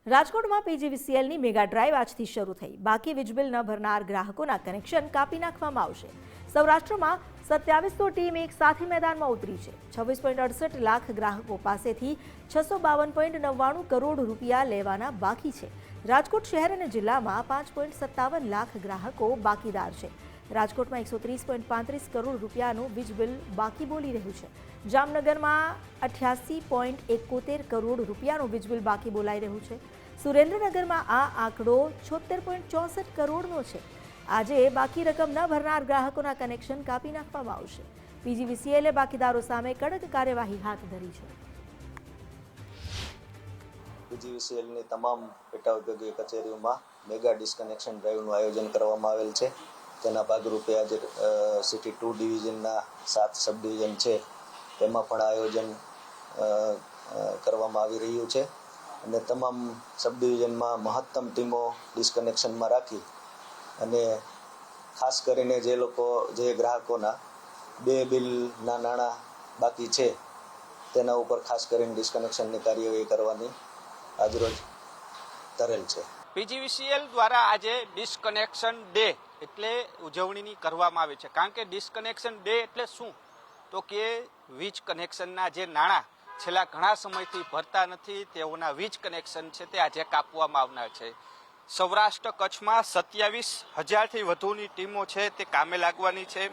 રાજકોટમાં પીજીવીસીએલની mega drive આજથી શરૂ થઈ। બાકી વીજ બિલ ન ભરનાર ગ્રાહકોના કનેક્શન કાપી નાખવામાં આવશે। સૌરાષ્ટ્રમાં 2700 ટીમ એક સાથે મેદાનમાં ઉતરી છે। 26.68 લાખ ગ્રાહકો પાસેથી 652.99 કરોડ રૂપિયા લેવાના બાકી છે। રાજકોટ શહેર અને જિલ્લામાં 5.57 લાખ ગ્રાહકો બાકીદાર છે। રાજકોટમાં 130.35 કરોડ રૂપિયાનું વીજ બિલ બાકી બોલી રહ્યું છે। જામનગરમાં 88.71 કરોડ રૂપિયાનું વીજ બિલ બાકી બોલાઈ રહ્યું છે। સુરેન્દ્રનગરમાં આ આંકડો 76.64 કરોડનો છે। આજે બાકી રકમ ન ભરનાર ગ્રાહકોના કનેક્શન કાપી નાખવામાં આવશે। પીજીવીસીએલે બાકીદારો સામે કડક કાર્યવાહી હાથ ધરી છે। પીજીવીસીએલની તમામ પેટા ઔદ્યોગિક કચેરીઓમાં મેગા ડિસ્કનેક્શન ડ્રાઈવનું આયોજન કરવામાં આવેલ છે। તેના ભાગરૂપે આજે સિટી 2 ડિવિઝનના 7 સબ ડિવિઝન છે તેમાં પણ આયોજન કરવામાં આવી રહ્યું છે અને તમામ સબ ડિવિઝનમાં મહત્તમ ટીમો ડિસ્કનેક્શનમાં રાખી અને ખાસ કરીને જે ગ્રાહકોના 2 બિલના નાણાં બાકી છે તેના ઉપર ખાસ કરીને ડિસ્કનેક્શનની કાર્યવાહી કરવાની આજરોજ ધરેલ છે। પીજીવીસીએલ દ્વારા આજે ડિસ્કનેક્શન ડે એટલે ઉજવણી કરવામાં આવે છે। કારણ કે ડિસ્કનેક્શન ડે એટલે શું તો કે વીજ કનેક્શનના જે નાણાં છેલ્લા ઘણા સમયથી ભરતા નથી તેઓના વીજ કનેક્શન છે તે આજે કાપવામાં આવનાર છે। સૌરાષ્ટ્ર કચ્છમાં 27,000થી વધુની ટીમો છે તે કામે લાગવાની છે।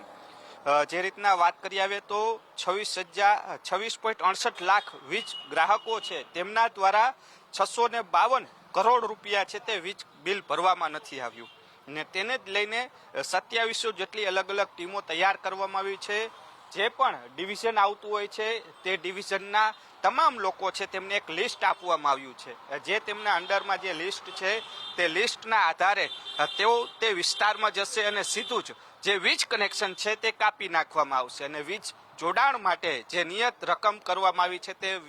જે રીતના વાત કરી આવે તો 26.68 લાખ વીજ ગ્રાહકો છે તેમના દ્વારા 652 કરોડ રૂપિયા છે તે વીજ બિલ ભરવામાં નથી આવ્યું અને તેને જ લઈને 2700 જેટલી અલગ અલગ ટીમો તૈયાર કરવામાં આવી છે। જે પણ ડિવિઝન આવતું હોય છે તે ડિવિઝનના તમામ લોકો છે તેમને એક લિસ્ટ આપવામાં આવ્યું છે। જે તેમના અંડરમાં જે લિસ્ટ છે તે લિસ્ટના આધારે તેઓ તે વિસ્તારમાં જશે અને સીધું જ જે વીજ કનેક્શન છે તે કાપી નાખવામાં આવશે અને વીજ જોડાણ માટે જે નિયત રકમ કરવામાં આવી છે તે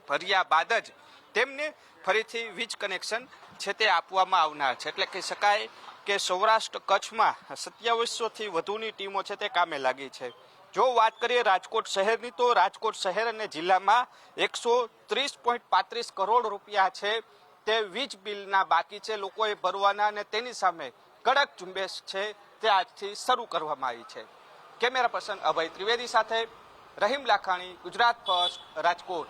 ભર્યા બાદ જ તેમને ફરીથી વીજ કનેક્શન છે તે આપવામાં આવનાર છે। એટલે કહી શકાય કે સૌરાષ્ટ્ર કચ્છમાં 2700થી વધુની ટીમો છે તે કામે લાગી છે। જો વાત કરીએ રાજકોટ શહેરની તો રાજકોટ શહેર અને જિલ્લામાં 130.35 કરોડ રૂપિયા છે તે વીજ બિલના બાકી છે લોકોએ ભરવાના અને તેની સામે કડક ઝુંબેશ છે તે આજથી શરૂ કરવામાં આવી છે। કેમેરા પર્સન અભય ત્રિવેદી સાથે રહીમ લાખાણી, ગુજરાત ફર્સ્ટ, રાજકોટ।